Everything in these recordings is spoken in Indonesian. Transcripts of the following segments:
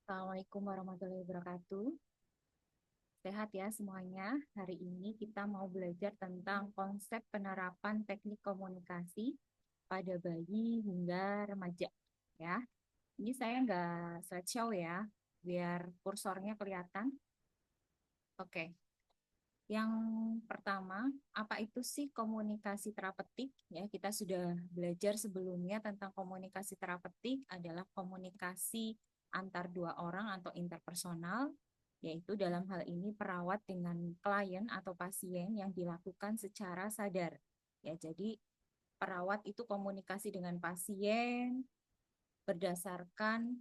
Assalamualaikum warahmatullahi wabarakatuh. Sehat ya semuanya. Hari ini kita mau belajar tentang konsep penerapan teknik komunikasi pada bayi hingga remaja. Ya, ini saya nggak slideshow ya, biar kursornya kelihatan. Oke, yang pertama, apa itu sih komunikasi terapeutik? Ya, kita sudah belajar sebelumnya tentang komunikasi terapeutik adalah komunikasi antar dua orang atau interpersonal, yaitu dalam hal ini perawat dengan klien atau pasien yang dilakukan secara sadar. Ya, jadi perawat itu komunikasi dengan pasien berdasarkan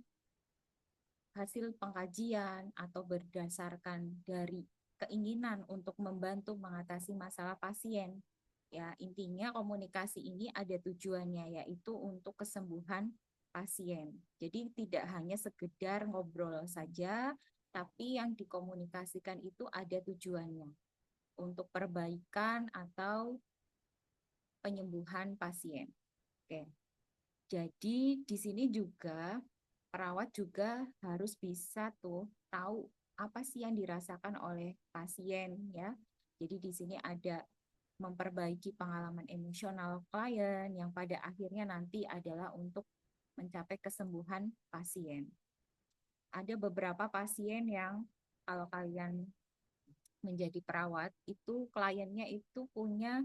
hasil pengkajian atau berdasarkan dari keinginan untuk membantu mengatasi masalah pasien. Ya, intinya komunikasi ini ada tujuannya yaitu untuk kesembuhan pasien. Jadi tidak hanya sekedar ngobrol saja, tapi yang dikomunikasikan itu ada tujuannya untuk perbaikan atau penyembuhan pasien. Oke. Jadi di sini juga perawat juga harus bisa tuh tahu apa sih yang dirasakan oleh pasien ya. Jadi di sini ada memperbaiki pengalaman emosional klien yang pada akhirnya nanti adalah untuk mencapai kesembuhan pasien. Ada beberapa pasien yang kalau kalian menjadi perawat itu kliennya itu punya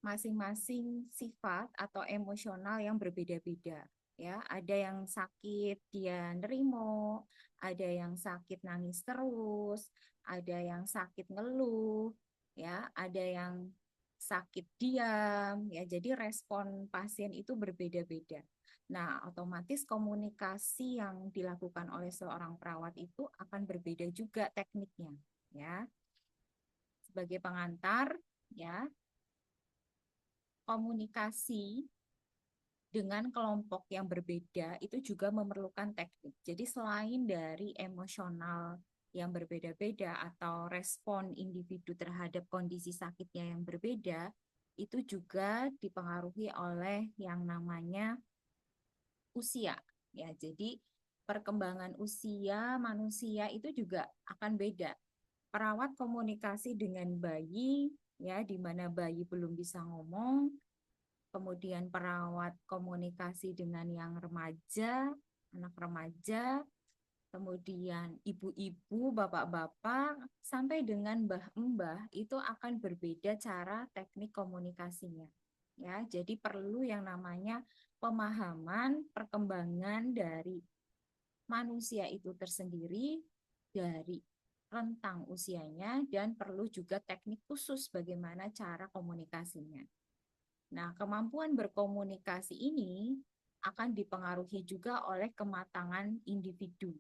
masing-masing sifat atau emosional yang berbeda-beda ya. Ada yang sakit dia nerimo, ada yang sakit nangis terus, ada yang sakit ngeluh, ya, ada yang sakit diam, ya. Jadi respon pasien itu berbeda-beda. Nah, otomatis komunikasi yang dilakukan oleh seorang perawat itu akan berbeda juga tekniknya, ya. Sebagai pengantar, ya, komunikasi dengan kelompok yang berbeda itu juga memerlukan teknik. Jadi selain dari emosional yang berbeda-beda atau respon individu terhadap kondisi sakitnya yang berbeda, itu juga dipengaruhi oleh yang namanya usia. Ya, jadi perkembangan usia manusia itu juga akan beda. Perawat komunikasi dengan bayi, ya, di mana bayi belum bisa ngomong, kemudian perawat komunikasi dengan yang remaja, anak remaja, kemudian ibu-ibu, bapak-bapak, sampai dengan mbah-mbah itu akan berbeda cara teknik komunikasinya. Ya, jadi perlu yang namanya pemahaman perkembangan dari manusia itu tersendiri dari rentang usianya dan perlu juga teknik khusus bagaimana cara komunikasinya. Nah, kemampuan berkomunikasi ini akan dipengaruhi juga oleh kematangan individu.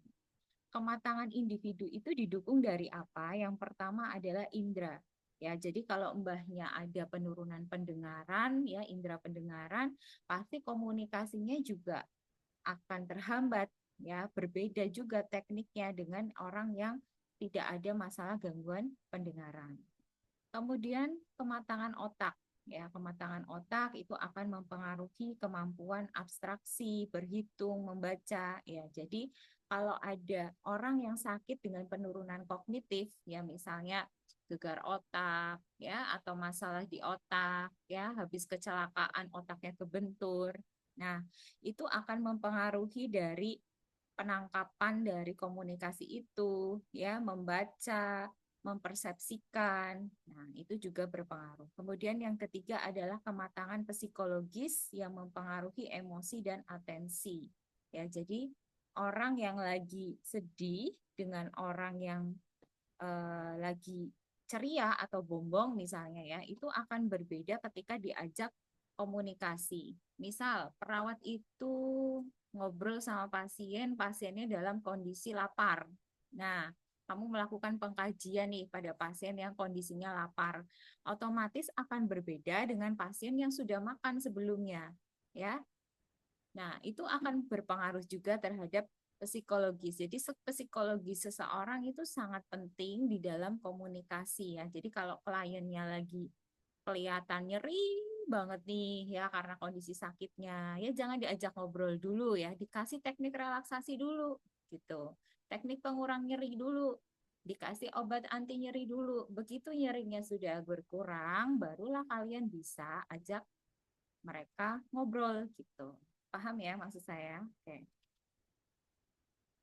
Kematangan individu itu didukung dari apa? Yang pertama adalah indera. Ya, jadi kalau mbahnya ada penurunan pendengaran, ya indera pendengaran, pasti komunikasinya juga akan terhambat. Ya, berbeda juga tekniknya dengan orang yang tidak ada masalah gangguan pendengaran. Kemudian kematangan otak. Ya, kematangan otak itu akan mempengaruhi kemampuan abstraksi, berhitung, membaca. Ya, jadi kalau ada orang yang sakit dengan penurunan kognitif, ya misalnya gegar otak, ya atau masalah di otak, ya habis kecelakaan otaknya kebentur. Nah, itu akan mempengaruhi dari penangkapan dari komunikasi itu, ya membaca, mempersepsikan. Nah, itu juga berpengaruh. Kemudian yang ketiga adalah kematangan psikologis yang mempengaruhi emosi dan atensi. Ya, jadi orang yang lagi sedih dengan orang yang lagi ceria atau bombong misalnya ya, itu akan berbeda ketika diajak komunikasi. Misal, perawat itu ngobrol sama pasien, pasiennya dalam kondisi lapar. Nah, kamu melakukan pengkajian nih pada pasien yang kondisinya lapar, otomatis akan berbeda dengan pasien yang sudah makan sebelumnya, ya. Nah, itu akan berpengaruh juga terhadap psikologis. Jadi psikologi seseorang itu sangat penting di dalam komunikasi ya. Jadi kalau kliennya lagi kelihatan nyeri banget nih ya karena kondisi sakitnya, ya jangan diajak ngobrol dulu ya, dikasih teknik relaksasi dulu. gitu. Teknik pengurang nyeri dulu, dikasih obat anti nyeri dulu. Begitu nyerinya sudah berkurang, barulah kalian bisa ajak mereka ngobrol gitu. Paham ya maksud saya? Oke.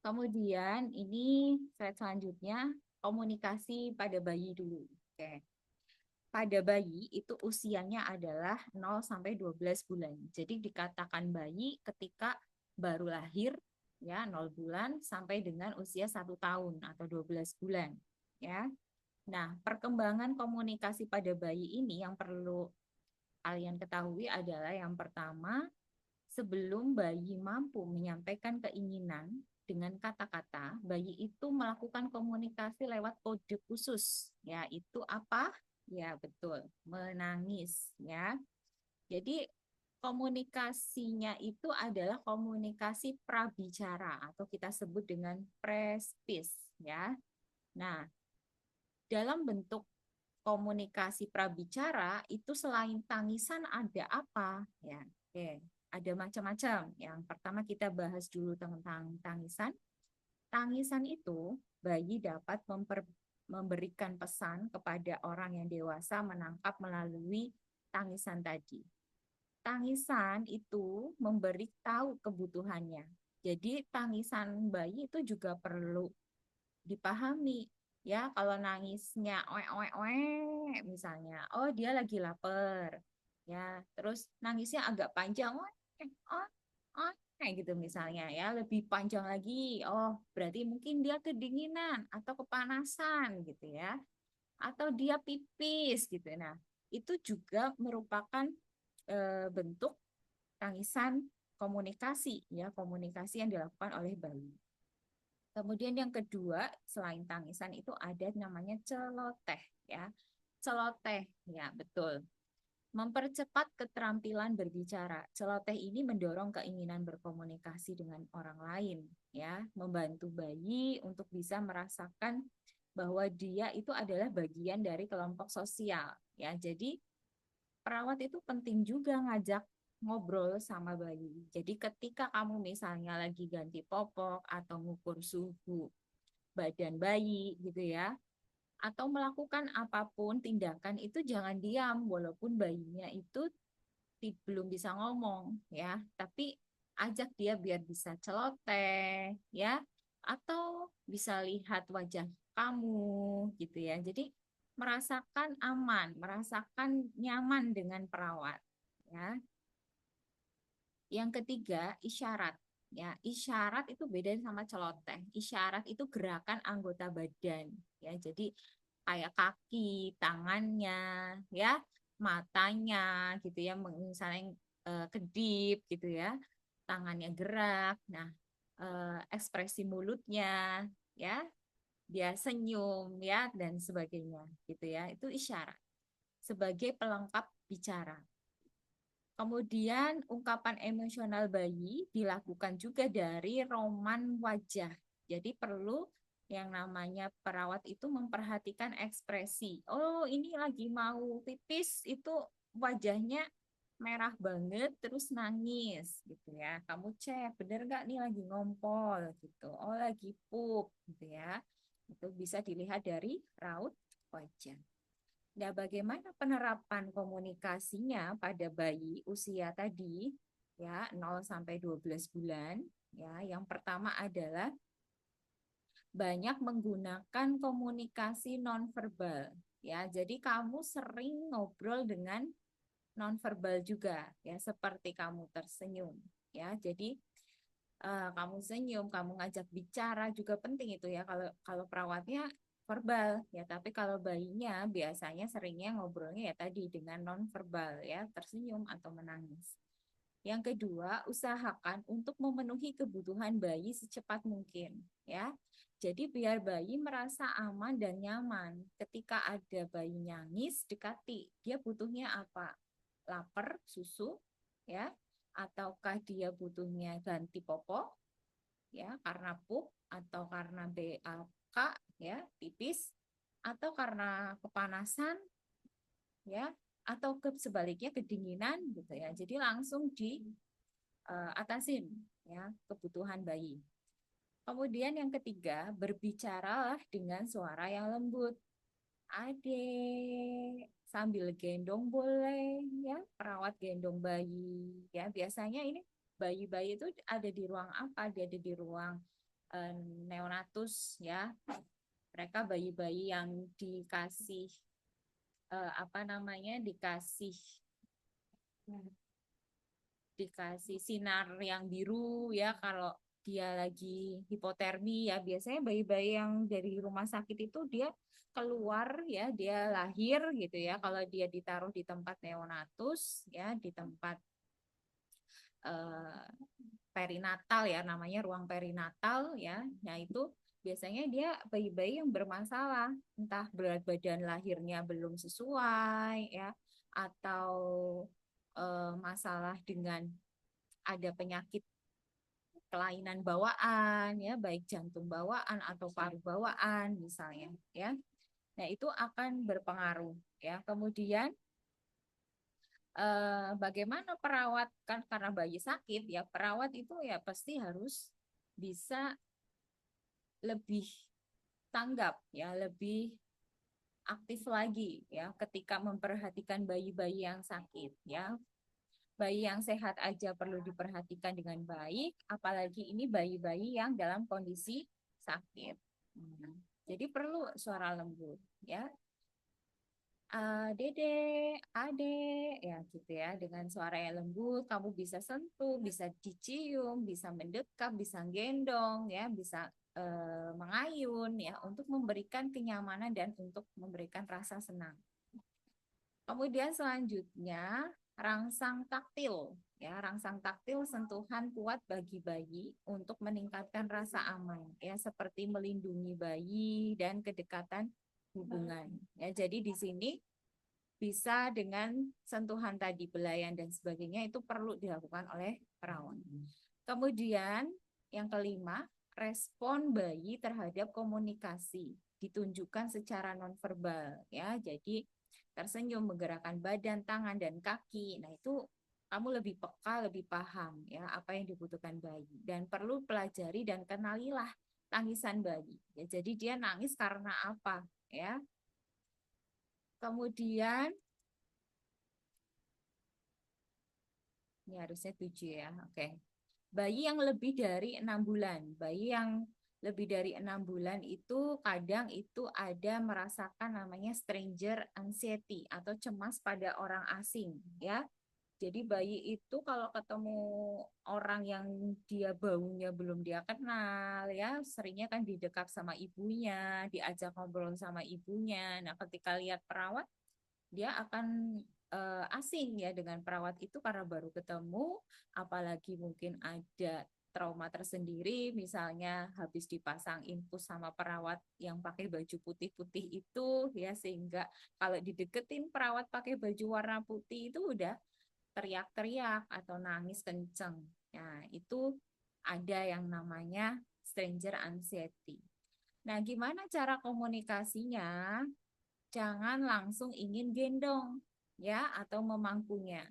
Kemudian ini slide selanjutnya komunikasi pada bayi dulu. Oke. Pada bayi itu usianya adalah 0 sampai 12 bulan. Jadi dikatakan bayi ketika baru lahir ya 0 bulan sampai dengan usia 1 tahun atau 12 bulan ya. Nah, perkembangan komunikasi pada bayi ini yang perlu kalian ketahui adalah yang pertama, sebelum bayi mampu menyampaikan keinginan dengan kata-kata, bayi itu melakukan komunikasi lewat kode khusus, yaitu apa? Ya, betul, menangis, ya. Jadi komunikasinya itu adalah komunikasi prabicara atau kita sebut dengan prespeech, ya. Nah, dalam bentuk komunikasi prabicara itu selain tangisan ada apa? Ya, oke. Ada macam-macam. Yang pertama kita bahas dulu tentang tangisan. Tangisan itu bayi dapat memberikan pesan kepada orang yang dewasa menangkap melalui tangisan tadi. Tangisan itu memberi tahu kebutuhannya. Jadi tangisan bayi itu juga perlu dipahami ya. Kalau nangisnya oe oe oe misalnya, oh dia lagi lapar ya, terus nangisnya agak panjang, oe oh oh kayak gitu misalnya ya, lebih panjang lagi, oh berarti mungkin dia kedinginan atau kepanasan gitu ya, atau dia pipis gitu. Nah itu juga merupakan bentuk tangisan komunikasi ya, komunikasi yang dilakukan oleh bayi. Kemudian yang kedua, selain tangisan itu ada namanya celoteh ya. Celoteh, ya betul. Mempercepat keterampilan berbicara. Celoteh ini mendorong keinginan berkomunikasi dengan orang lain ya, membantu bayi untuk bisa merasakan bahwa dia itu adalah bagian dari kelompok sosial ya. Jadi perawat itu penting juga ngajak ngobrol sama bayi. Jadi ketika kamu misalnya lagi ganti popok atau ngukur suhu badan bayi gitu ya, atau melakukan apapun tindakan itu jangan diam walaupun bayinya itu belum bisa ngomong ya, tapi ajak dia biar bisa celoteh ya, atau bisa lihat wajah kamu gitu ya. Jadi merasakan aman, merasakan nyaman dengan perawat ya. Yang ketiga, isyarat. Ya, isyarat itu beda sama celoteh. Isyarat itu gerakan anggota badan. Ya, jadi kayak kaki, tangannya, ya, matanya, gitu ya, misalnya kedip, gitu ya, tangannya gerak. Nah, ekspresi mulutnya, ya, dia senyum, ya, dan sebagainya, gitu ya. Itu isyarat sebagai pelengkap bicara. Kemudian ungkapan emosional bayi dilakukan juga dari roman wajah. Jadi perlu yang namanya perawat itu memperhatikan ekspresi. Oh, ini lagi mau pipis itu wajahnya merah banget terus nangis gitu ya. Kamu cek bener nggak nih lagi ngompol gitu. Oh, lagi pup gitu ya. Itu bisa dilihat dari raut wajah. Nah, bagaimana penerapan komunikasinya pada bayi usia tadi ya 0 sampai 12 bulan ya. Yang pertama adalah banyak menggunakan komunikasi nonverbal ya. Jadi kamu sering ngobrol dengan nonverbal juga ya, seperti kamu tersenyum ya. Jadi kamu senyum, kamu ngajak bicara juga penting itu ya. Kalau kalau perawatnya verbal ya, tapi kalau bayinya biasanya seringnya ngobrolnya ya tadi dengan non verbal ya, tersenyum atau menangis. Yang kedua, usahakan untuk memenuhi kebutuhan bayi secepat mungkin ya. Jadi biar bayi merasa aman dan nyaman. Ketika ada bayi nangis, dekati. Dia butuhnya apa? Lapar, susu, ya, ataukah dia butuhnya ganti popok, ya, karena pup atau karena BAK, ya, pipis, atau karena kepanasan, ya, atau sebaliknya kedinginan gitu ya. Jadi langsung di atasin ya kebutuhan bayi. Kemudian yang ketiga, berbicaralah dengan suara yang lembut. Adek, sambil gendong boleh ya, perawat gendong bayi ya. Biasanya ini bayi-bayi itu ada di ruang apa? Dia ada di ruang eh, neonatus ya. Mereka bayi-bayi yang dikasih apa namanya? Dikasih sinar yang biru ya kalau dia lagi hipotermi ya, biasanya bayi-bayi yang dari rumah sakit itu dia keluar ya, dia lahir gitu ya, kalau dia ditaruh di tempat neonatus ya, di tempat eh, perinatal ya, namanya ruang perinatal ya. Nah itu biasanya dia bayi-bayi yang bermasalah, entah berat badan lahirnya belum sesuai ya, atau masalah dengan ada penyakit kelainan bawaan ya, baik jantung bawaan atau paru bawaan misalnya ya. Nah, itu akan berpengaruh ya. Kemudian bagaimana perawat, kan karena bayi sakit ya, perawat itu ya pasti harus bisa lebih tanggap ya, lebih aktif lagi ya ketika memperhatikan bayi-bayi yang sakit ya. Bayi yang sehat aja perlu diperhatikan dengan baik, apalagi ini bayi-bayi yang dalam kondisi sakit. Hmm. Jadi perlu suara lembut ya. Dede, ade, ya gitu ya. Dengan suara yang lembut, kamu bisa sentuh, bisa dicium, bisa mendekat, bisa gendong, ya, bisa mengayun, ya, untuk memberikan kenyamanan dan untuk memberikan rasa senang. Kemudian selanjutnya rangsang taktil. Ya, rangsang taktil sentuhan kuat bagi bayi untuk meningkatkan rasa aman. Ya, seperti melindungi bayi dan kedekatan hubungan. Ya, jadi di sini bisa dengan sentuhan tadi, belayan dan sebagainya itu perlu dilakukan oleh perawat. Kemudian yang kelima, respon bayi terhadap komunikasi ditunjukkan secara nonverbal ya. Jadi tersenyum, menggerakkan badan, tangan dan kaki. Nah, itu kamu lebih peka, lebih paham ya apa yang dibutuhkan bayi dan perlu pelajari dan kenalilah tangisan bayi. Ya, jadi dia nangis karena apa ya. Kemudian ini harusnya 7 ya. Oke. Bayi yang lebih dari 6 bulan. Bayi yang lebih dari 6 bulan itu kadang itu ada merasakan namanya stranger anxiety atau cemas pada orang asing ya. Jadi bayi itu kalau ketemu orang yang dia baunya belum dia kenal ya, seringnya kan didekat sama ibunya, diajak ngobrol sama ibunya. Nah, ketika lihat perawat dia akan asing ya dengan perawat itu karena baru ketemu, apalagi mungkin ada trauma tersendiri, misalnya habis dipasang infus sama perawat yang pakai baju putih-putih itu ya, sehingga kalau dideketin perawat pakai baju warna putih itu udah teriak-teriak atau nangis kenceng. Nah, itu ada yang namanya stranger anxiety. Nah, gimana cara komunikasinya? Jangan langsung ingin gendong ya atau memangkunya.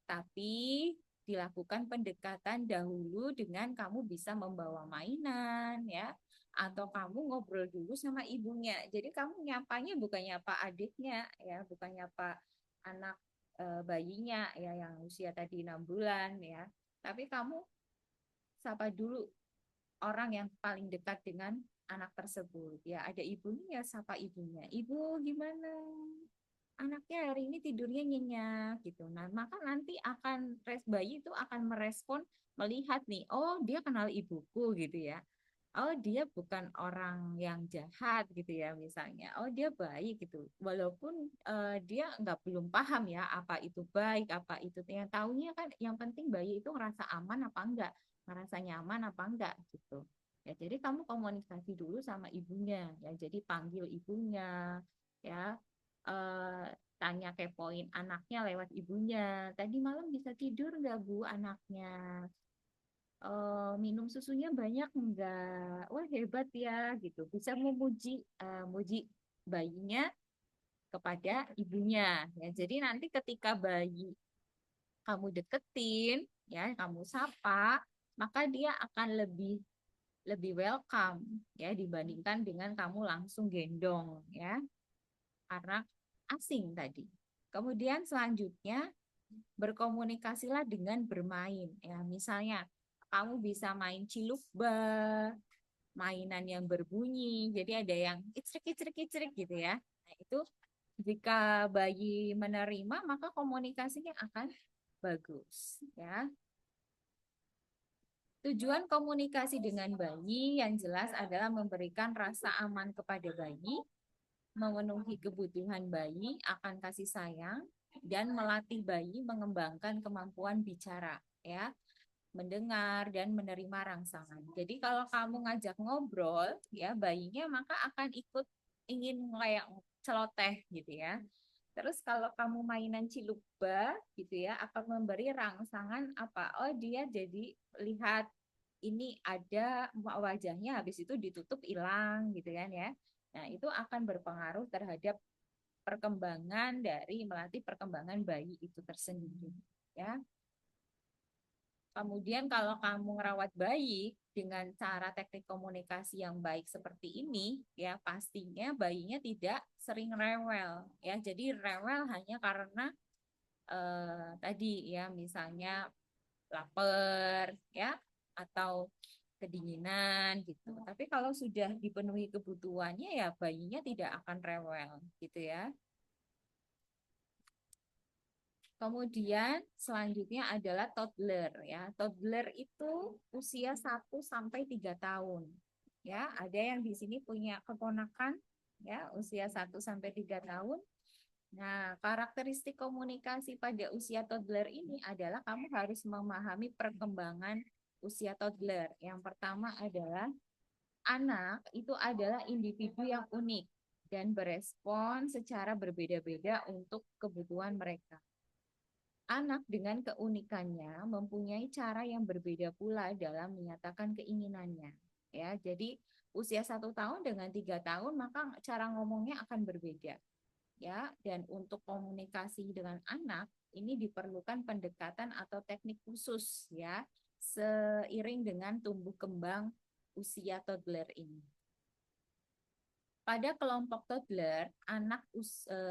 Tapi dilakukan pendekatan dahulu dengan kamu bisa membawa mainan ya atau kamu ngobrol dulu sama ibunya. Jadi kamu nyapanya bukan nyapa adiknya ya, bukan nyapa anak bayinya ya yang usia tadi 6 bulan ya. Tapi kamu sapa dulu orang yang paling dekat dengan anak tersebut. Ya, ada ibunya ya sapa ibunya. Ibu gimana? Anaknya hari ini tidurnya nyenyak gitu. Nah, maka nanti akan bayi itu akan merespon melihat nih, oh dia kenal ibuku gitu ya. Oh dia bukan orang yang jahat gitu ya misalnya. Oh dia baik gitu. Walaupun dia nggak belum paham ya apa itu baik, apa itu yang tahunya kan yang penting bayi itu ngerasa aman apa enggak, ngerasa nyaman apa enggak gitu. Ya jadi kamu komunikasi dulu sama ibunya ya. Jadi panggil ibunya ya, eh, tanya kepoin anaknya lewat ibunya. Tadi malam bisa tidur nggak Bu anaknya? Minum susunya banyak enggak? Wah hebat ya gitu. Bisa memuji muji bayinya kepada ibunya ya. Jadi nanti ketika bayi kamu deketin ya, kamu sapa, maka dia akan lebih lebih welcome ya dibandingkan dengan kamu langsung gendong ya, karena asing tadi. Kemudian selanjutnya berkomunikasilah dengan bermain ya. Misalnya kamu bisa main cilukba, mainan yang berbunyi. Jadi ada yang icrik-icrik-icrik gitu ya. Nah, itu jika bayi menerima maka komunikasinya akan bagus ya. Tujuan komunikasi dengan bayi yang jelas adalah memberikan rasa aman kepada bayi, memenuhi kebutuhan bayi akan kasih sayang, dan melatih bayi mengembangkan kemampuan bicara, ya, mendengar dan menerima rangsangan. Jadi kalau kamu ngajak ngobrol, ya, bayinya maka akan ikut ingin kayak celoteh gitu ya. Terus kalau kamu mainan cilukba gitu ya, akan memberi rangsangan apa? Oh, dia jadi lihat ini ada wajahnya habis itu ditutup hilang gitu kan ya. Nah, itu akan berpengaruh terhadap perkembangan dari melatih perkembangan bayi itu tersendiri ya. Kemudian kalau kamu merawat bayi dengan cara teknik komunikasi yang baik seperti ini, ya pastinya bayinya tidak sering rewel, ya. Jadi rewel hanya karena tadi ya misalnya lapar, ya, atau kedinginan gitu. Tapi kalau sudah dipenuhi kebutuhannya ya bayinya tidak akan rewel gitu ya. Kemudian selanjutnya adalah toddler ya. Toddler itu usia 1 sampai 3 tahun. Ya, ada yang di sini punya keponakan ya usia 1 sampai 3 tahun. Nah, karakteristik komunikasi pada usia toddler ini adalah kamu harus memahami perkembangan usia toddler. Yang pertama adalah anak itu adalah individu yang unik dan berespon secara berbeda-beda untuk kebutuhan mereka. Anak dengan keunikannya mempunyai cara yang berbeda pula dalam menyatakan keinginannya. Ya, jadi usia 1 tahun dengan 3 tahun maka cara ngomongnya akan berbeda. Ya, dan untuk komunikasi dengan anak ini diperlukan pendekatan atau teknik khusus ya, seiring dengan tumbuh kembang usia toddler ini. Pada kelompok toddler,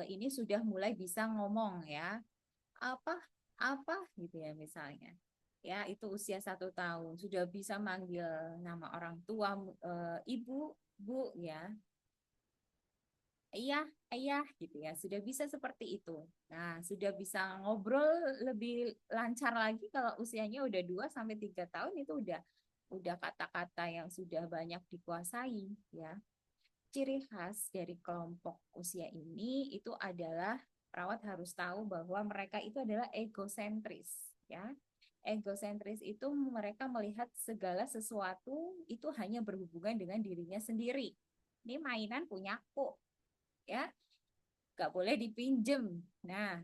ini sudah mulai bisa ngomong ya, apa apa gitu ya misalnya ya itu usia 1 tahun sudah bisa manggil nama orang tua, ibu, bu ya, ayah, ayah gitu ya, sudah bisa seperti itu. Nah, sudah bisa ngobrol lebih lancar lagi kalau usianya udah 2 sampai 3 tahun, itu udah kata-kata yang sudah banyak dikuasai ya. Ciri khas dari kelompok usia ini itu adalah perawat harus tahu bahwa mereka itu adalah egosentris ya. Egosentris itu mereka melihat segala sesuatu itu hanya berhubungan dengan dirinya sendiri. Ini mainan punyaku ya, nggak boleh dipinjem. Nah,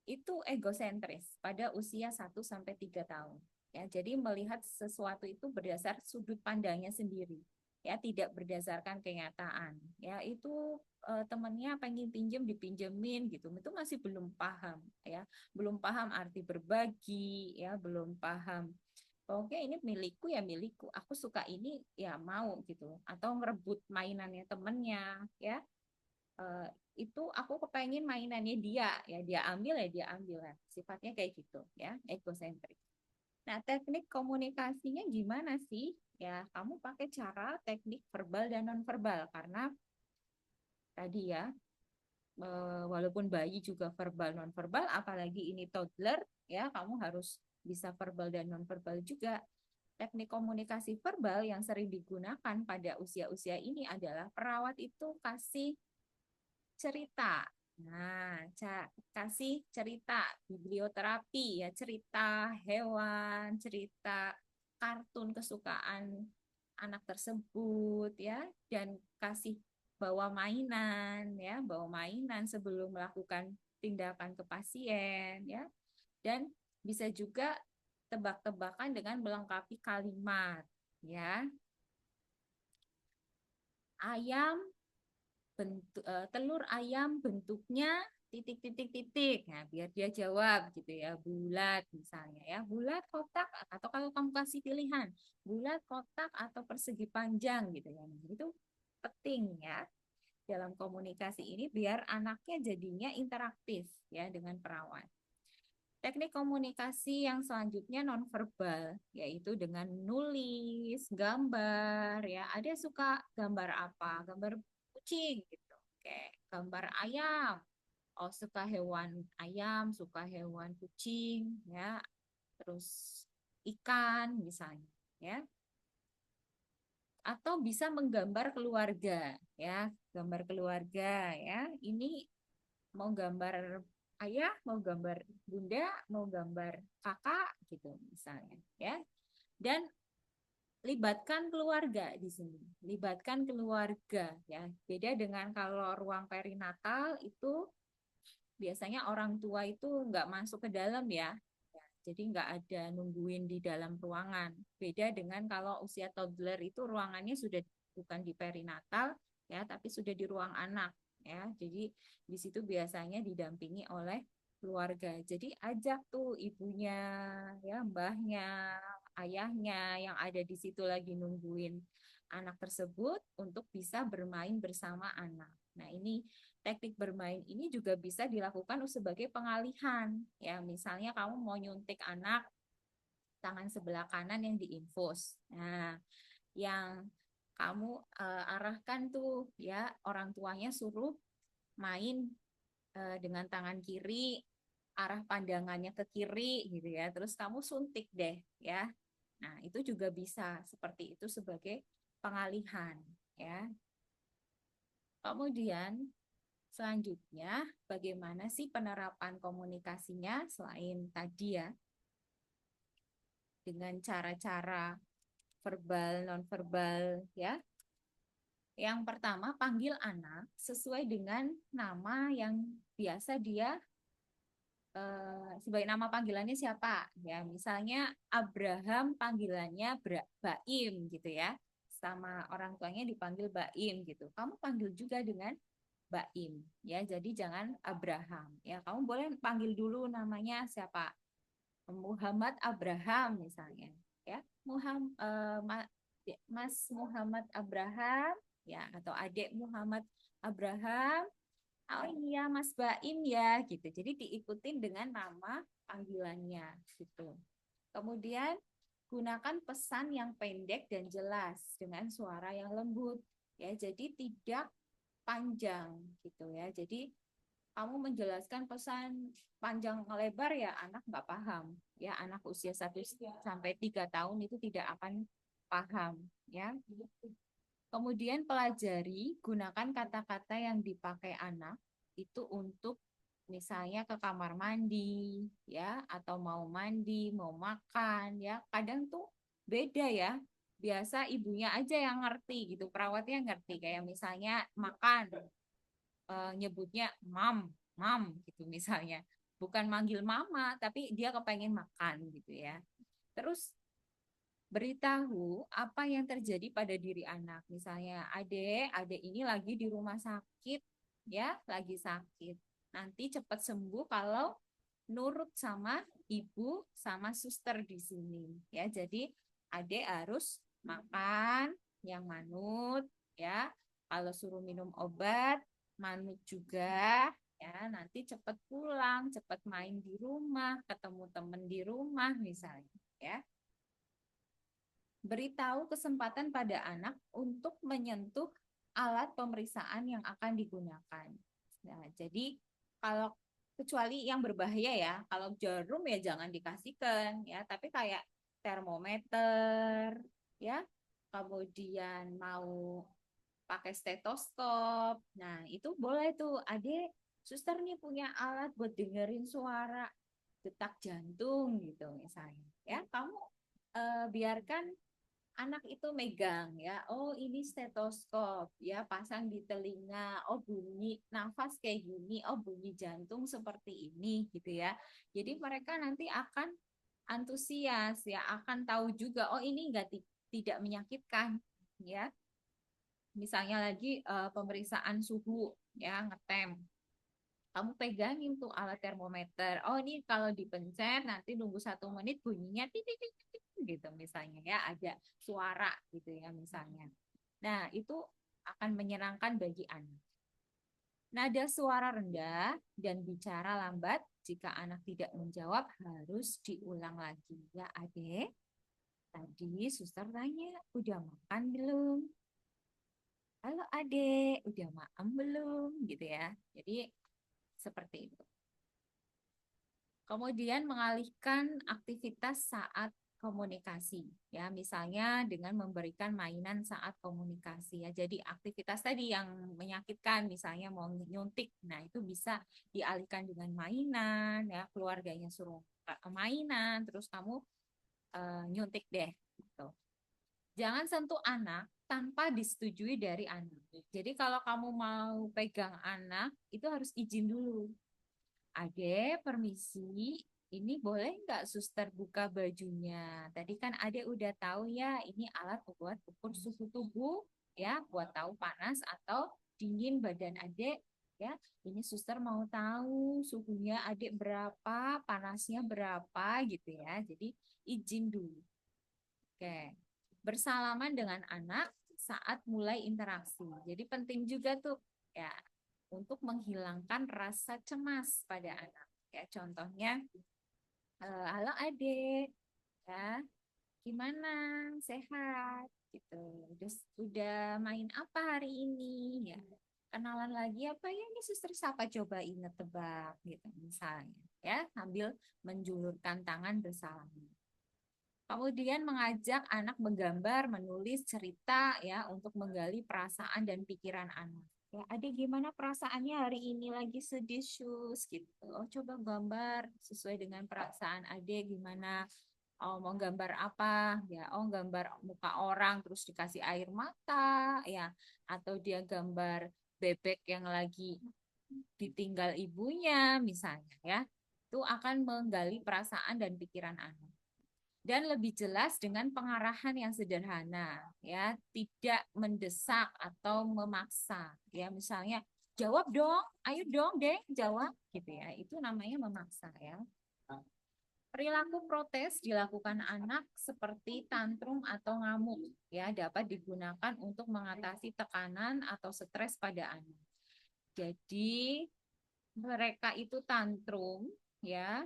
itu egosentris pada usia 1 sampai 3 tahun. Ya, jadi melihat sesuatu itu berdasar sudut pandangnya sendiri. Ya, tidak berdasarkan kenyataan. Ya, itu temannya pengen pinjem dipinjemin gitu. Itu masih belum paham ya. Belum paham arti berbagi ya, belum paham. Oke, ini milikku ya milikku. Aku suka ini ya mau gitu. Atau ngerebut mainannya temennya ya, eh, itu aku kepengen mainannya dia ya, dia ambil ya dia ambil ya, sifatnya kayak gitu ya, egosentrik. Nah, teknik komunikasinya gimana sih ya, kamu pakai cara teknik verbal dan non verbal karena tadi ya, walaupun bayi juga verbal non verbal apalagi ini toddler ya, kamu harus bisa verbal dan non verbal juga. Teknik komunikasi verbal yang sering digunakan pada usia-usia ini adalah perawat itu kasih cerita. Nah, kasih cerita, biblioterapi ya, cerita hewan, cerita kartun kesukaan anak tersebut ya, dan kasih bawa mainan ya, bawa mainan sebelum melakukan tindakan ke pasien ya. Dan bisa juga tebak-tebakan dengan melengkapi kalimat ya. Ayam telur ayam bentuknya titik titik titik. Nah, biar dia jawab gitu ya, bulat misalnya ya, bulat, kotak, atau kalau kamu kasih pilihan, bulat, kotak, atau persegi panjang gitu ya. Nah, itu penting ya dalam komunikasi ini biar anaknya jadinya interaktif ya dengan perawat. Teknik komunikasi yang selanjutnya nonverbal, yaitu dengan nulis, gambar, ya. Ada suka gambar apa? Gambar kucing gitu. Oke, gambar ayam. Oh, suka hewan ayam, suka hewan kucing, ya. Terus ikan misalnya, ya. Atau bisa menggambar keluarga, ya. Gambar keluarga, ya. Ini mau gambar ayah, mau gambar bunda, mau gambar kakak gitu misalnya ya. Dan libatkan keluarga di sini. Libatkan keluarga ya. Beda dengan kalau ruang perinatal itu biasanya orang tua itu nggak masuk ke dalam ya. Jadi nggak ada nungguin di dalam ruangan. Beda dengan kalau usia toddler itu ruangannya sudah bukan di perinatal ya, tapi sudah di ruang anak ya. Jadi di situ biasanya didampingi oleh keluarga. Jadi ajak tuh ibunya, ya mbahnya, ayahnya yang ada di situ lagi nungguin anak tersebut untuk bisa bermain bersama anak. Nah, ini teknik bermain ini juga bisa dilakukan sebagai pengalihan. Ya, misalnya kamu mau nyuntik anak tangan sebelah kanan yang diinfus. Nah, yang kamu arahkan tuh ya orang tuanya suruh main dengan tangan kiri, arah pandangannya ke kiri gitu ya. Terus kamu suntik deh ya. Nah, itu juga bisa seperti itu sebagai pengalihan ya. Kemudian selanjutnya, bagaimana sih penerapan komunikasinya selain tadi ya, dengan cara-cara verbal, nonverbal ya. Yang pertama, panggil anak sesuai dengan nama yang biasa dia sebagai nama panggilannya siapa ya. Misalnya Abraham panggilannya Baim gitu ya. Sama orang tuanya dipanggil Baim gitu. Kamu panggil juga dengan Baim ya, jadi jangan Abraham ya, kamu boleh panggil dulu namanya siapa, Muhammad Abraham misalnya ya, Mas Muhammad Abraham ya, atau adik Muhammad Abraham, oh iya Mas Baim ya gitu, jadi diikutin dengan nama panggilannya gitu. Kemudian gunakan pesan yang pendek dan jelas dengan suara yang lembut ya, jadi tidak panjang gitu ya. Jadi kamu menjelaskan pesan panjang lebar ya anak nggak paham ya, anak usia 1 sampai 3 tahun itu tidak akan paham ya. Kemudian pelajari gunakan kata-kata yang dipakai anak itu untuk misalnya ke kamar mandi ya, atau mau mandi mau makan ya, kadang tuh beda ya, biasa ibunya aja yang ngerti gitu, perawatnya ngerti, kayak misalnya makan nyebutnya mam gitu misalnya, bukan manggil mama tapi dia kepengen makan gitu ya. Terus beritahu apa yang terjadi pada diri anak, misalnya adek ini lagi di rumah sakit ya, lagi sakit, nanti cepat sembuh kalau nurut sama ibu sama suster di sini ya. Jadi adek harus makan yang manut ya, kalau suruh minum obat manut juga ya, nanti cepat pulang, cepat main di rumah, ketemu temen di rumah misalnya ya. Beritahu kesempatan pada anak untuk menyentuh alat pemeriksaan yang akan digunakan. Nah, jadi kalau kecuali yang berbahaya ya, kalau jarum ya jangan dikasihkan ya, tapi kayak termometer ya, kemudian mau pakai stetoskop. Nah, itu boleh tuh. Adik, suster nih punya alat buat dengerin suara detak jantung gitu misalnya. Ya, kamu biarkan anak itu megang ya, oh ini stetoskop ya, pasang di telinga, oh bunyi nafas kayak gini, oh bunyi jantung seperti ini gitu ya. Jadi mereka nanti akan antusias ya, akan tahu juga oh ini enggak tidak menyakitkan ya. Misalnya lagi pemeriksaan suhu ya, ngetem, Kamu pegangin tuh alat termometer. Oh, ini kalau dipencet nanti nunggu 1 menit bunyinya titik titik titik gitu misalnya ya, ada suara gitu ya misalnya. Nah, itu akan menyenangkan bagi anak. Nada suara rendah dan bicara lambat, jika anak tidak menjawab harus diulang lagi. Ya, Adek, tadi suster tanya, udah makan belum? Halo Adek, udah makan belum? Gitu ya. Jadi seperti itu. Kemudian mengalihkan aktivitas saat komunikasi, ya misalnya dengan memberikan mainan saat komunikasi ya. Jadi aktivitas tadi yang menyakitkan, misalnya mau nyuntik, nah itu bisa dialihkan dengan mainan, ya keluarganya suruh mainan, terus kamu nyuntik deh. Gitu. Jangan sentuh anak tanpa disetujui dari anak. Jadi kalau kamu mau pegang anak, itu harus izin dulu. Ade, permisi, ini boleh nggak suster buka bajunya? Tadi kan Ade udah tahu ya, ini alat buat ukur suhu tubuh, ya, buat tahu panas atau dingin badan Ade, ya. Ini suster mau tahu suhunya Ade berapa, panasnya berapa, gitu ya. Jadi izin dulu. Oke. Bersalaman dengan anak saat mulai interaksi. Jadi penting juga tuh ya untuk menghilangkan rasa cemas pada anak. Ya, contohnya, halo adik, ya, gimana? Sehat? Gitu. Terus udah main apa hari ini? Ya, kenalan lagi apa ya? Ini suster siapa? Coba inget tebak, gitu misalnya. Ya, sambil menjulurkan tangan bersalaman. Kemudian mengajak anak menggambar, menulis cerita ya untuk menggali perasaan dan pikiran anak. Ya, adik gimana perasaannya hari ini lagi sedih sus gitu. Oh, coba gambar sesuai dengan perasaan adik gimana. Oh, mau gambar apa? Ya, oh gambar muka orang terus dikasih air mata ya atau dia gambar bebek yang lagi ditinggal ibunya misalnya ya. Itu akan menggali perasaan dan pikiran anak dan lebih jelas dengan pengarahan yang sederhana ya, tidak mendesak atau memaksa ya, misalnya jawab dong, ayo dong deh jawab gitu ya, itu namanya memaksa ya. Perilaku protes dilakukan anak seperti tantrum atau ngamuk ya, dapat digunakan untuk mengatasi tekanan atau stres pada anak. Jadi mereka itu tantrum ya,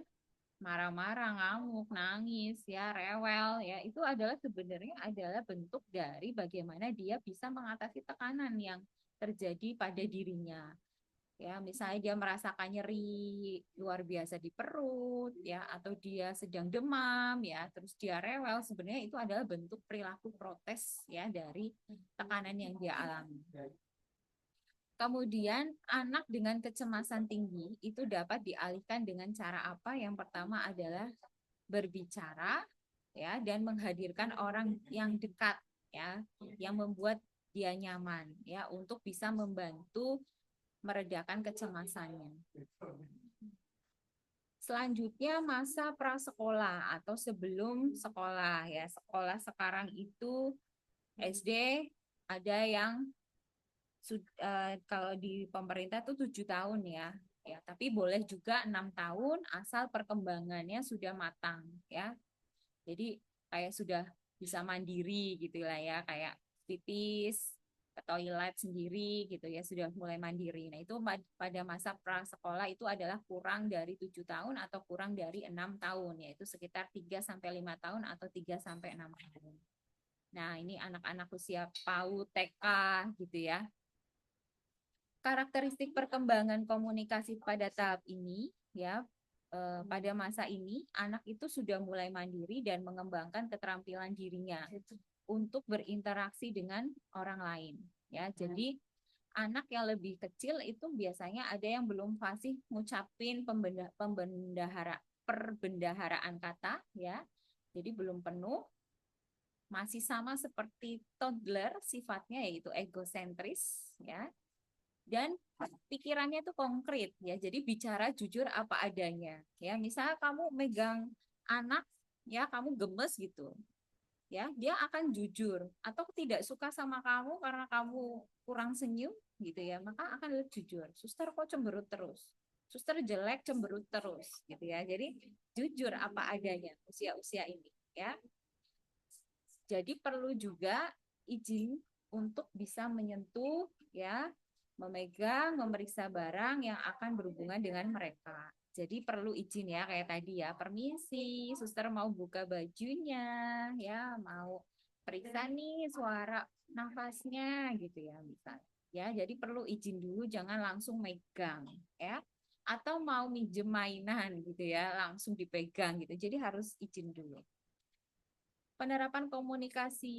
marah-marah, ngamuk, nangis, ya, rewel, ya, itu adalah sebenarnya adalah bentuk dari bagaimana dia bisa mengatasi tekanan yang terjadi pada dirinya. Ya, misalnya dia merasakan nyeri luar biasa di perut, ya, atau dia sedang demam, ya, terus dia rewel, sebenarnya itu adalah bentuk perilaku protes, ya, dari tekanan yang dia alami. Kemudian anak dengan kecemasan tinggi itu dapat dialihkan dengan cara apa? Yang pertama adalah berbicara ya dan menghadirkan orang yang dekat ya, yang membuat dia nyaman ya untuk bisa membantu meredakan kecemasannya. Selanjutnya masa prasekolah atau sebelum sekolah ya. Sekolah sekarang itu SD ada yang kalau di pemerintah tuh 7 tahun ya. Ya, tapi boleh juga 6 tahun asal perkembangannya sudah matang ya. Jadi kayak sudah bisa mandiri gitu lah ya, kayak pipis ke toilet sendiri gitu ya, sudah mulai mandiri. Nah itu pada masa prasekolah itu adalah kurang dari 7 tahun atau kurang dari 6 tahun, yaitu sekitar 3 sampai 5 tahun atau 3 sampai 6 tahun. Nah ini anak-anak usia PAUD, TK gitu ya. Karakteristik perkembangan komunikasi pada tahap ini ya, pada masa ini anak itu sudah mulai mandiri dan mengembangkan keterampilan dirinya untuk berinteraksi dengan orang lain ya. Jadi anak yang lebih kecil itu biasanya ada yang belum fasih ngucapin perbendaharaan kata ya. Jadi belum penuh, masih sama seperti toddler sifatnya, yaitu egosentris ya, dan pikirannya itu konkret ya, jadi bicara jujur apa adanya ya. Misal kamu megang anak ya, kamu gemes gitu ya, dia akan jujur, atau tidak suka sama kamu karena kamu kurang senyum gitu ya, maka akan jujur, suster kok cemberut terus suster jelek, cemberut terus gitu ya. Jadi jujur apa adanya usia-usia ini ya. Jadi perlu juga izin untuk bisa menyentuh ya, memegang, memeriksa barang yang akan berhubungan dengan mereka. Jadi perlu izin ya kayak tadi ya, permisi, suster mau buka bajunya ya, mau periksa nih suara nafasnya gitu ya misalnya. Ya, jadi perlu izin dulu, jangan langsung megang ya. Atau mau minjem mainan gitu ya, langsung dipegang gitu. Jadi harus izin dulu. Penerapan komunikasi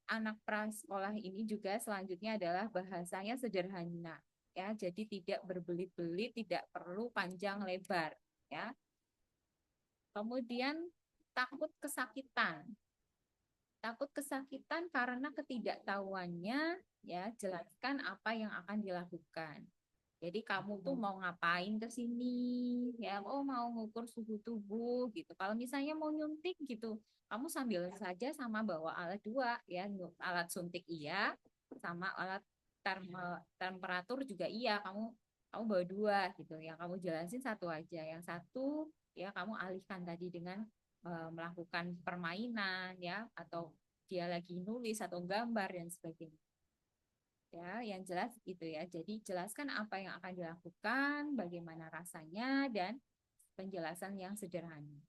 anak prasekolah ini juga selanjutnya adalah bahasanya sederhana ya, jadi tidak berbelit-belit, tidak perlu panjang lebar ya. Kemudian takut kesakitan. Takut kesakitan karena ketidaktahuannya ya, jelaskan apa yang akan dilakukan. Jadi kamu tuh mau ngapain ke sini? Ya, oh mau ngukur suhu tubuh gitu. Kalau misalnya mau nyuntik gitu, kamu sambil saja sama bawa alat dua ya, alat suntik iya, sama alat temperatur juga iya. Kamu bawa dua gitu. Yang kamu jelasin satu aja. Yang satu ya kamu alihkan tadi dengan melakukan permainan ya, atau dia lagi nulis atau gambar dan sebagainya. Ya, yang jelas gitu ya. Jadi jelaskan apa yang akan dilakukan, bagaimana rasanya, dan penjelasan yang sederhana.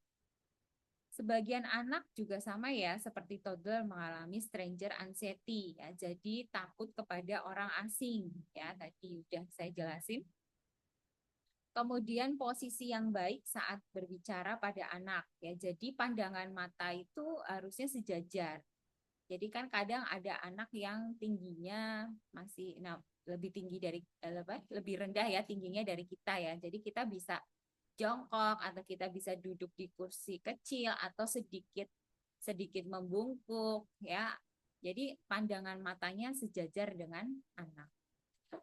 Sebagian anak juga sama ya, seperti toddler mengalami stranger anxiety ya. Jadi takut kepada orang asing ya. Tadi udah saya jelasin. Kemudian posisi yang baik saat berbicara pada anak ya. Jadi pandangan mata itu harusnya sejajar. Jadi kan kadang ada anak yang tingginya masih lebih tinggi dari lebih rendah ya tingginya dari kita ya. Jadi kita bisa jongkok atau kita bisa duduk di kursi kecil atau sedikit sedikit membungkuk ya. Jadi pandangan matanya sejajar dengan anak.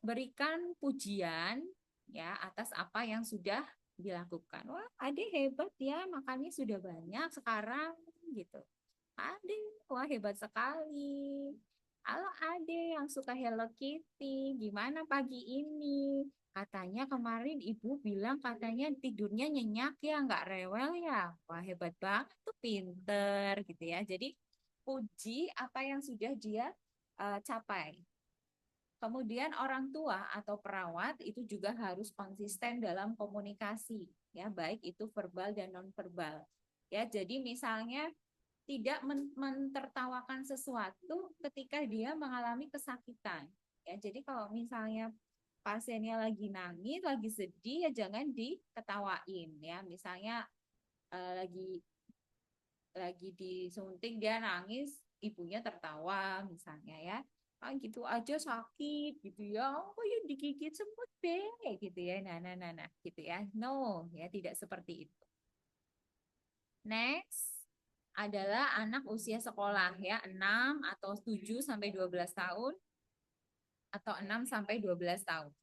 Berikan pujian ya atas apa yang sudah dilakukan. Wah, adik hebat ya, makannya sudah banyak sekarang gitu. Ade, wah hebat sekali. Halo Ade yang suka Hello Kitty, gimana pagi ini? Katanya kemarin ibu bilang katanya tidurnya nyenyak ya, nggak rewel ya. Wah hebat banget tuh, pinter gitu ya. Jadi puji apa yang sudah dia capai. Kemudian orang tua atau perawat itu juga harus konsisten dalam komunikasi, ya baik itu verbal dan non verbal. Ya, jadi misalnya tidak mentertawakan sesuatu ketika dia mengalami kesakitan. Ya, jadi kalau misalnya pasiennya lagi nangis, lagi sedih, ya jangan diketawain ya. Misalnya lagi disuntik dia nangis, ibunya tertawa misalnya ya. Ah, gitu aja sakit gitu ya. Oh ya digigit semut deh gitu ya. Nah gitu ya. No, ya tidak seperti itu. Next adalah anak usia sekolah ya, 6 atau 7 sampai 12 tahun atau 6 sampai 12 tahun.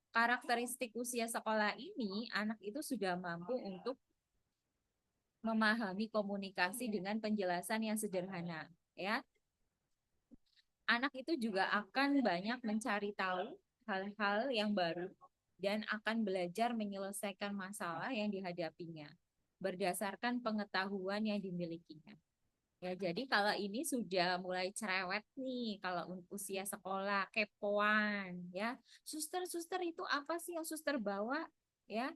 Karakteristik usia sekolah ini, anak itu sudah mampu untuk memahami komunikasi dengan penjelasan yang sederhana, ya. Anak itu juga akan banyak mencari tahu hal-hal yang baru dan akan belajar menyelesaikan masalah yang dihadapinya berdasarkan pengetahuan yang dimilikinya. Ya, jadi kalau ini sudah mulai cerewet nih, kalau usia sekolah, kepoan, ya. Suster, itu apa sih yang suster bawa? Ya,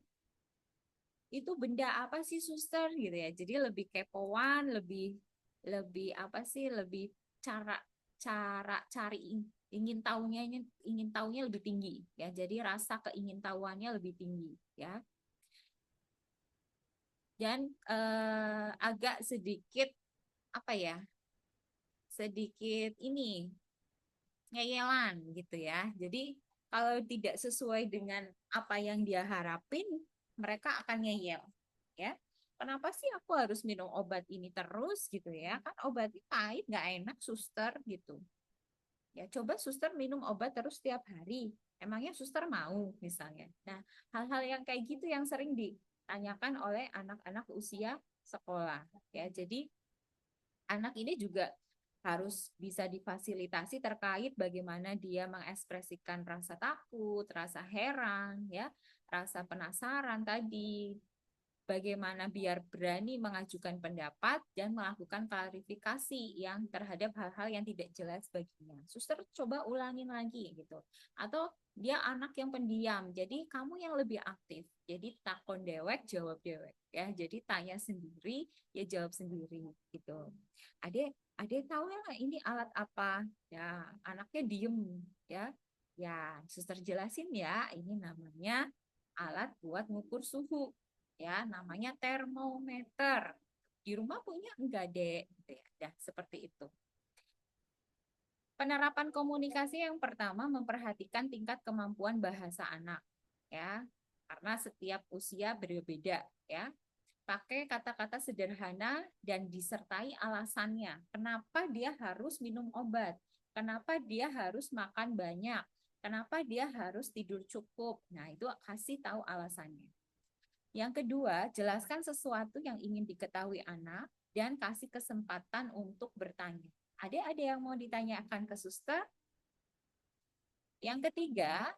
itu benda apa sih suster gitu ya. Jadi lebih kepoan, lebih lebih apa sih? Lebih cara cara cari ingin tahunya lebih tinggi ya. Jadi rasa keingintahuannya lebih tinggi ya. Dan agak sedikit apa ya? Sedikit ini ngeyelan gitu ya. Jadi kalau tidak sesuai dengan apa yang dia harapin, mereka akan ngeyel ya. Kenapa sih aku harus minum obat ini terus gitu ya? Kan obatnya pahit, nggak enak, suster gitu. Ya coba suster minum obat terus setiap hari. Emangnya suster mau misalnya. Nah, hal-hal yang kayak gitu yang sering ditanyakan oleh anak-anak usia sekolah. Ya, jadi anak ini juga harus bisa difasilitasi terkait bagaimana dia mengekspresikan rasa takut, rasa heran, ya, rasa penasaran tadi, bagaimana biar berani mengajukan pendapat dan melakukan klarifikasi yang terhadap hal-hal yang tidak jelas baginya. Suster coba ulangin lagi gitu. Atau dia anak yang pendiam, jadi kamu yang lebih aktif. Jadi takon dewek, jawab dewek ya. Jadi tanya sendiri, ya jawab sendiri gitu. Adek, adek tahu ya ini alat apa? Ya, anaknya diem ya. Ya, suster jelasin ya, ini namanya alat buat ngukur suhu ya, namanya termometer. Di rumah punya enggak, Dek? Gitu ya. Ya, seperti itu. Penerapan komunikasi yang pertama memperhatikan tingkat kemampuan bahasa anak ya. Karena setiap usia berbeda ya. Pakai kata-kata sederhana dan disertai alasannya. Kenapa dia harus minum obat? Kenapa dia harus makan banyak? Kenapa dia harus tidur cukup? Nah, itu kasih tahu alasannya. Yang kedua, jelaskan sesuatu yang ingin diketahui anak dan kasih kesempatan untuk bertanya. Ada yang mau ditanyakan ke suster? Yang ketiga,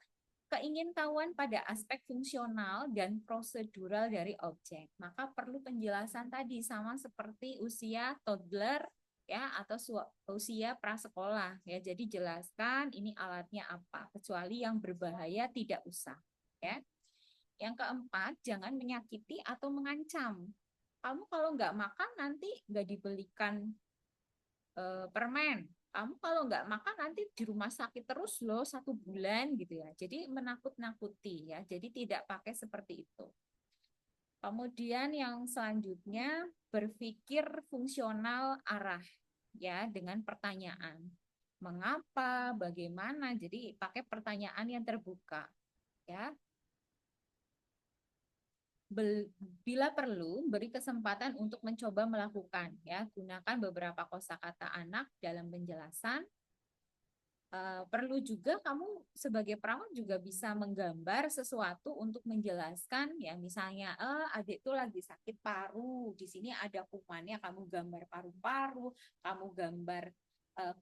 keingintahuan pada aspek fungsional dan prosedural dari objek. Maka perlu penjelasan tadi sama seperti usia toddler ya atau usia prasekolah ya. Jadi jelaskan ini alatnya apa, kecuali yang berbahaya tidak usah ya. Yang keempat, jangan menyakiti atau mengancam. Kamu kalau nggak makan nanti nggak dibelikan permen. Kamu kalau nggak makan nanti di rumah sakit terus loh 1 bulan gitu ya. Jadi menakut-nakuti ya. Jadi tidak pakai seperti itu. Kemudian yang selanjutnya berpikir fungsional arah ya dengan pertanyaan. Mengapa, bagaimana. Jadi pakai pertanyaan yang terbuka ya. Bila perlu, beri kesempatan untuk mencoba melakukan ya. Gunakan beberapa kosakata anak dalam penjelasan. Perlu juga kamu sebagai perawat juga bisa menggambar sesuatu untuk menjelaskan ya, misalnya adik tuh lagi sakit paru, di sini ada kumannya, kamu gambar paru-paru, kamu gambar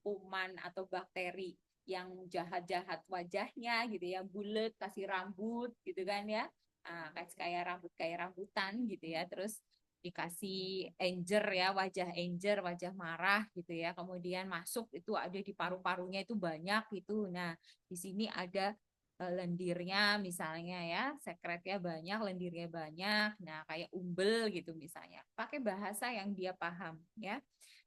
kuman atau bakteri yang jahat-jahat wajahnya gitu ya, bulat, kasih rambut gitu kan ya. Kayak rambut kayak rambutan gitu ya, terus dikasih anger ya, wajah anger, wajah marah gitu ya. Kemudian masuk itu ada di paru-parunya itu banyak gitu. Nah, di sini ada lendirnya misalnya ya, sekretnya banyak, lendirnya banyak. Nah, kayak umbel gitu misalnya. Pakai bahasa yang dia paham ya.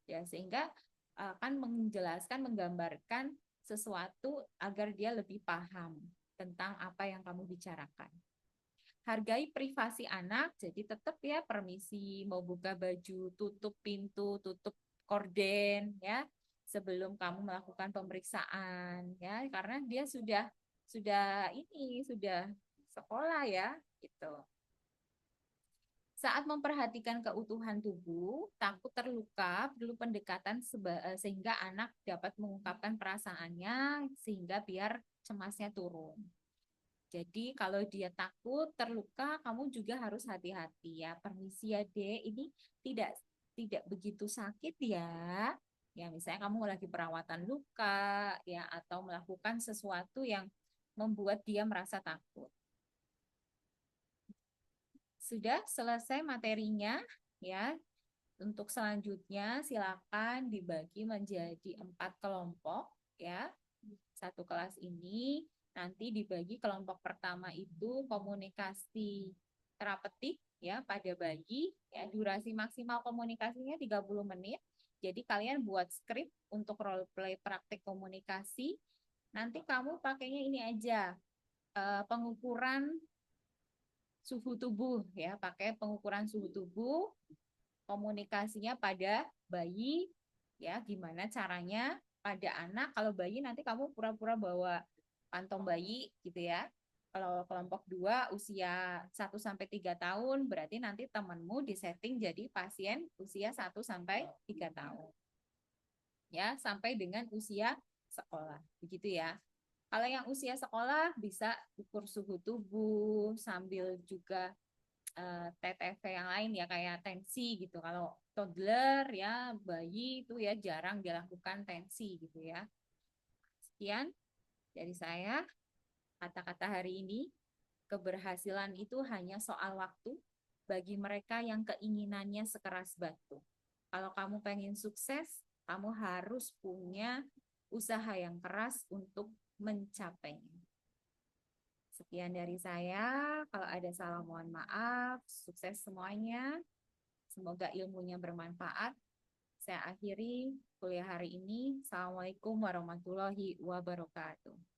Ya, sehingga akan menjelaskan, menggambarkan sesuatu agar dia lebih paham tentang apa yang kamu bicarakan. Hargai privasi anak, jadi tetap ya permisi mau buka baju, tutup pintu, tutup korden ya sebelum kamu melakukan pemeriksaan ya, karena dia sudah sekolah ya gitu. Saat memperhatikan keutuhan tubuh, takut terluka, perlu pendekatan sehingga anak dapat mengungkapkan perasaannya sehingga biar cemasnya turun. Jadi kalau dia takut terluka, kamu juga harus hati-hati ya. Permisi ya, Dek, ini tidak tidak begitu sakit ya. Ya, misalnya kamu lagi perawatan luka ya atau melakukan sesuatu yang membuat dia merasa takut. Sudah selesai materinya ya. Untuk selanjutnya silakan dibagi menjadi 4 kelompok ya. Satu kelas ini nanti dibagi kelompok pertama itu komunikasi terapeutik ya pada bayi ya, durasi maksimal komunikasinya 30 menit. Jadi kalian buat skrip untuk role play praktik komunikasi. Nanti kamu pakainya ini aja, pengukuran suhu tubuh ya, pakai pengukuran suhu tubuh, komunikasinya pada bayi ya, gimana caranya pada anak. Kalau bayi nanti kamu pura-pura bawa kantong bayi gitu ya. Kalau kelompok 2 usia 1 sampai 3 tahun, berarti nanti temanmu disetting jadi pasien usia 1 sampai 3 tahun. Ya, sampai dengan usia sekolah. Begitu ya. Kalau yang usia sekolah bisa ukur suhu tubuh sambil juga TTV yang lain ya kayak tensi gitu. Kalau toddler ya bayi itu ya jarang dilakukan tensi gitu ya. Sekian dari saya kata-kata hari ini. Keberhasilan itu hanya soal waktu bagi mereka yang keinginannya sekeras batu. Kalau kamu pengen sukses, kamu harus punya usaha yang keras untuk mencapainya. Sekian dari saya. Kalau ada salah mohon maaf. Sukses semuanya. Semoga ilmunya bermanfaat. Saya akhiri kuliah hari ini. Assalamualaikum warahmatullahi wabarakatuh.